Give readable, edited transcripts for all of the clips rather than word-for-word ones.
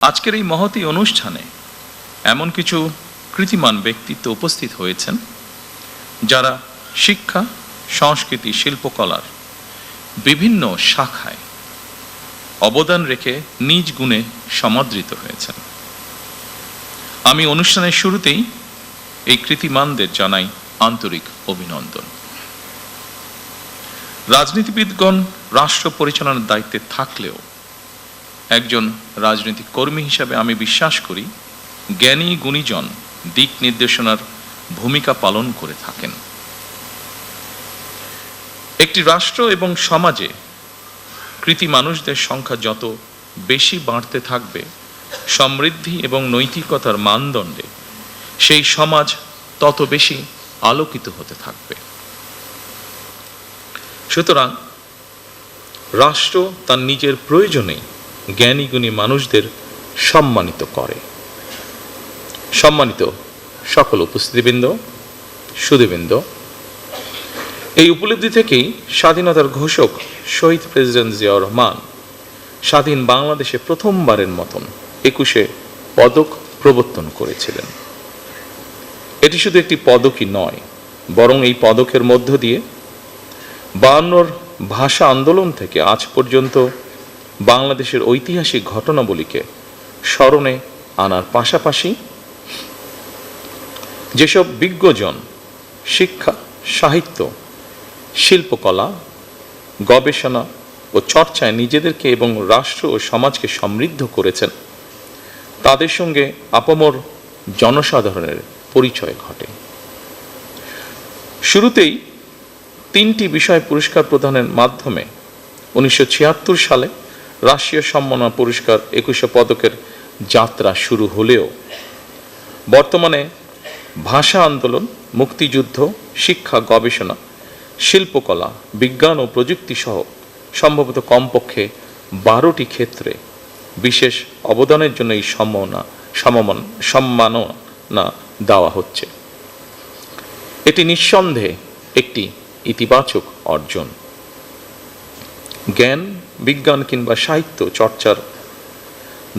আজকের এই মহতী অনুষ্ঠানে এমন কিছু কৃতিমান ব্যক্তিত্ব উপস্থিত হয়েছেন যারা শিক্ষা, সংস্কৃতি, শিল্পকলার বিভিন্ন শাখায় অবদান রেখে নিজ গুণে সমাদৃত হয়েছেন। আমি অনুষ্ঠানের শুরুতেই এই কৃতিমানদের জানাই আন্তরিক অভিনন্দন। রাজনীতিবিদগণ রাষ্ট্র পরিচালনার দায়িত্বে থাকলেও একজন রাজনৈতিক কর্মী হিসাবে আমি বিশ্বাস করি জ্ঞানী গুণীজন দিক নির্দেশনার ভূমিকা পালন করে থাকেন। একটি রাষ্ট্র এবং সমাজে কৃতি মানুষদের সংখ্যা যত বেশি বাড়তে থাকবে, সমৃদ্ধি এবং নৈতিকতার মানদণ্ডে সেই সমাজ তত বেশি আলোকিত হতে থাকবে। সুতরাং রাষ্ট্র তার নিজের প্রয়োজনে জ্ঞানী গুণী মানুষদের সম্মানিত করে। সম্মানিত সকল উপস্থিতিবৃন্দ, সুধীবৃন্দ, এই উপলব্ধি থেকেই স্বাধীনতার ঘোষক শহীদ প্রেসিডেন্ট জিয়াউর রহমান স্বাধীন বাংলাদেশে প্রথমবারের মতন 21 পদক প্রবর্তন করেছিলেন। এটি শুধু একটি পদকই নয়, বরং এই পদকের মধ্য দিয়ে 52 ভাষা আন্দোলন থেকে আজ পর্যন্ত বাংলাদেশের ঐতিহাসিক ঘটনাবলীকে স্মরণে আনার পাশাপাশি যেসব বিজ্ঞজন শিক্ষা, সাহিত্য, শিল্পকলা, গবেষণা ও চর্চায় নিজেদেরকে এবং রাষ্ট্র ও সমাজকে সমৃদ্ধ করেছেন, তাদের সঙ্গে আপামর জনসাধারণের পরিচয় ঘটে। শুরুতেই 3টি বিষয় পুরস্কার প্রদানের মাধ্যমে 1976 সালে রাষ্ট্রীয় সম্মাননা পুরস্কার 21 পদকের যাত্রা শুরু হলেও বর্তমানে ভাষা আন্দোলন, মুক্তিযুদ্ধ, শিক্ষা, গবেষণা, শিল্পকলা, বিজ্ঞান ও প্রযুক্তি সহ সম্ভবত কমপক্ষে 12টি ক্ষেত্রে বিশেষ অবদানের জন্য এই সম্মাননা দেওয়া হচ্ছে। এটি নিঃসন্দেহে একটি ইতিবাচক অর্জন। জ্ঞান, বিজ্ঞান কিংবা সাহিত্য চর্চার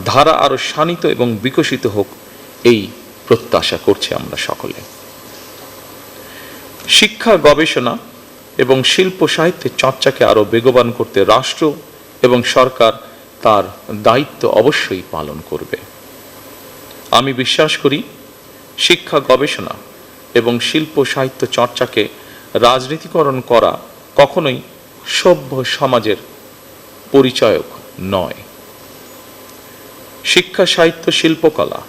ধারা আরো শানিত এবং বিকশিত হোক, এই প্রত্যাশা করছি আমরা সকলে। শিক্ষা, গবেষণা এবং শিল্প সাহিত্যের চর্চাকে আরো বেগবান করতে রাষ্ট্র এবং সরকার তার দায়িত্ব অবশ্যই পালন করবে। আমি বিশ্বাস করি শিক্ষা, গবেষণা এবং শিল্প সাহিত্য চর্চাকে রাজনীতিকরণ করা কখনোই সভ্য সমাজের পরিচায়ক নয়। শিক্ষা, সাহিত্য, শিল্পকলা,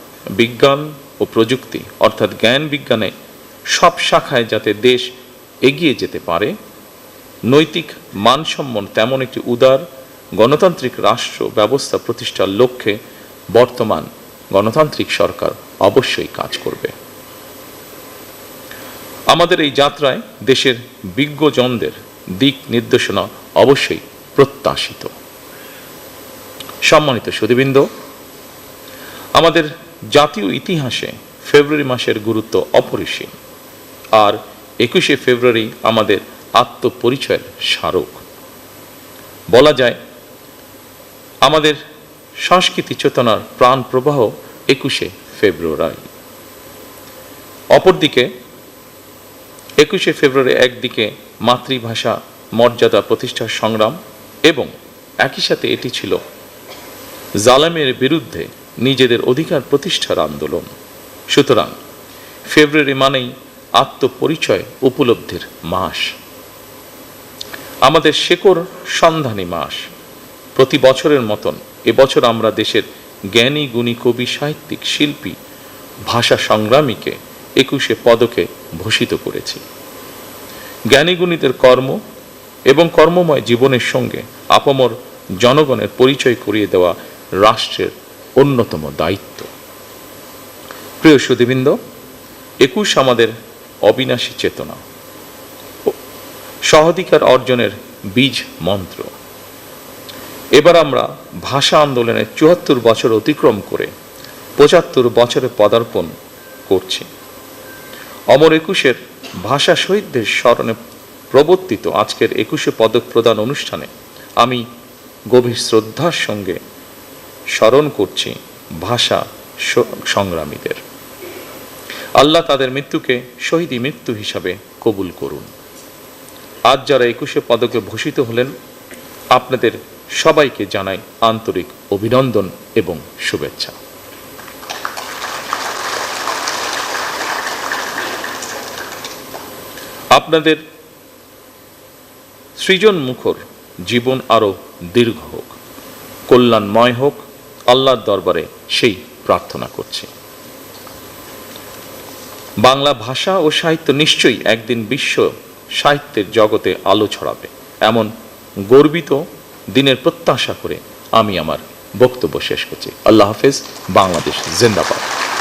বিজ্ঞান ও প্রযুক্তি অর্থাৎ জ্ঞান বিজ্ঞানে সব শাখায় যাতে দেশ এগিয়ে যেতে পারে, নৈতিক মানসম্পন্ন তেমন একটি উদার গণতান্ত্রিক রাষ্ট্র ব্যবস্থা প্রতিষ্ঠার লক্ষ্যে বর্তমান গণতান্ত্রিক সরকার অবশ্যই কাজ করবে। আমাদের এই যাত্রায় দেশের বিজ্ঞজনদের দিক নির্দেশনা অবশ্যই প্রত্যাশিত। সম্মানিত সুধীবৃন্দ, আমাদের জাতীয় ইতিহাসে ফেব্রুয়ারি মাসের গুরুত্ব অপরিসীম, আর 21 ফেব্রুয়ারি আমাদের আত্মপরিচয়ের স্মারক। বলা যায় আমাদের সংস্কৃতি চেতনার প্রাণ প্রবাহ 21 ফেব্রুয়ারি। অপরদিকে 21 ফেব্রুয়ারি একদিকে মাতৃভাষা মর্যাদা প্রতিষ্ঠার সংগ্রাম এবং একই সাথে এটি ছিল জালেমের বিরুদ্ধে নিজেদের অধিকার প্রতিষ্ঠার আন্দোলন। সুতরাং ফেব্রুয়ারি মানেই আত্মপরিচয় উপলব্ধির মাস, আমাদের শেকড় সন্ধানী মাস। প্রতি বছরের মতন এবছর আমরা দেশের জ্ঞানী গুণী কবি, সাহিত্যিক, শিল্পী, ভাষা সংগ্রামীকে 21 পদকে ভূষিত করেছি। জ্ঞানী গুণীদের কর্ম এবং কর্মময় জীবনের সঙ্গে আপামর জনগণের পরিচয় করিয়ে দেওয়া রাষ্ট্রের অন্যতম দায়িত্ব। প্রিয় সুধীবৃন্দ, 21 আমাদের অবিনাশী চেতনা, সহাধিকার অর্জনের বীজ মন্ত্র। এবার আমরা ভাষা আন্দোলনের 74 বছর অতিক্রম করে 75 বছরে পদার্পণ করছি। অমর 21 ভাষা শহীদদের স্মরণে প্রবর্তিত আজকের 21 পদক প্রদান অনুষ্ঠানে আমি গভীর শ্রদ্ধার সঙ্গে স্মরণ করছি ভাষা সংগ্রামীদের। আল্লাহ তাদের মৃত্যুকে শহীদি মৃত্যু হিসাবে কবুল করুন। আজ যারা 21শে পদকে ভূষিত হলেন, আপনাদের সবাইকে জানাই আন্তরিক অভিনন্দন এবং শুভেচ্ছা। আপনাদের সৃজন মুখর জীবন আরো দীর্ঘ হোক, কল্যাণময় হোক, আল্লাহর দরবারে সেই প্রার্থনা করছি। বাংলা ভাষা ও সাহিত্য নিশ্চয়ই একদিন বিশ্ব সাহিত্যের জগতে আলো ছড়াবে, এমন গর্বিত দিনের প্রত্যাশা করে আমি আমার বক্তব্য শেষ করছি। আল্লাহ হাফেজ। বাংলাদেশ জিন্দাবাদ।